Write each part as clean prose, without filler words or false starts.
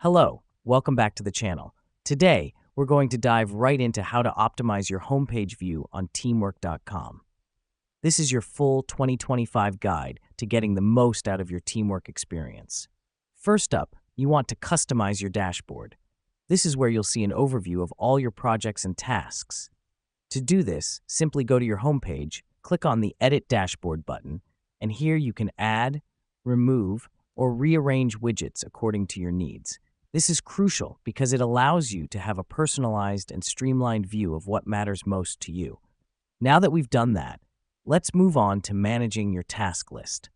Hello, welcome back to the channel. Today, we're going to dive right into how to optimize your homepage view on teamwork.com. This is your full 2025 guide to getting the most out of your teamwork experience. First up, you want to customize your dashboard. This is where you'll see an overview of all your projects and tasks. To do this, simply go to your homepage, click on the Edit Dashboard button, and here you can add, remove, or rearrange widgets according to your needs. This is crucial because it allows you to have a personalized and streamlined view of what matters most to you. Now that we've done that, let's move on to managing your task list.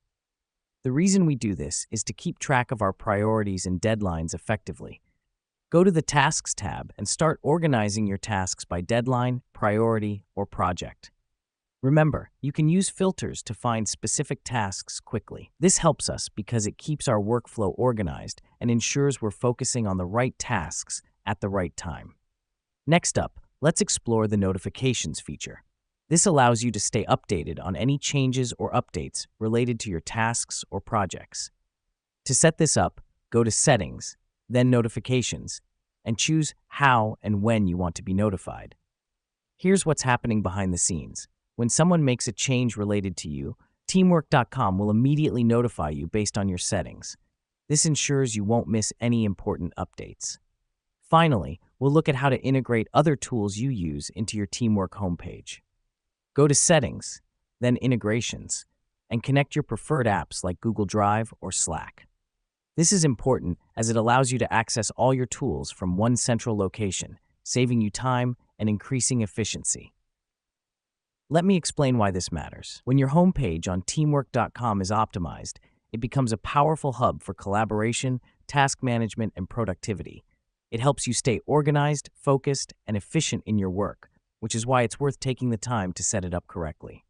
The reason we do this is to keep track of our priorities and deadlines effectively. Go to the Tasks tab and start organizing your tasks by deadline, priority, or project. Remember, you can use filters to find specific tasks quickly. This helps us because it keeps our workflow organized and ensures we're focusing on the right tasks at the right time. Next up, let's explore the notifications feature. This allows you to stay updated on any changes or updates related to your tasks or projects. To set this up, go to Settings, then Notifications, and choose how and when you want to be notified. Here's what's happening behind the scenes. When someone makes a change related to you, teamwork.com will immediately notify you based on your settings. This ensures you won't miss any important updates. Finally, we'll look at how to integrate other tools you use into your Teamwork homepage. Go to Settings, then Integrations, and connect your preferred apps like Google Drive or Slack. This is important as it allows you to access all your tools from one central location, saving you time and increasing efficiency. Let me explain why this matters. When your homepage on teamwork.com is optimized, it becomes a powerful hub for collaboration, task management, and productivity. It helps you stay organized, focused, and efficient in your work, which is why it's worth taking the time to set it up correctly.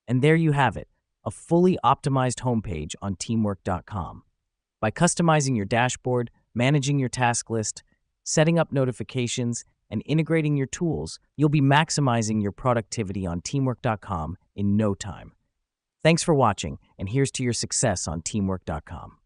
And there you have it, a fully optimized homepage on teamwork.com. By customizing your dashboard, managing your task list, setting up notifications, and integrating your tools, you'll be maximizing your productivity on teamwork.com in no time. Thanks for watching, and here's to your success on teamwork.com.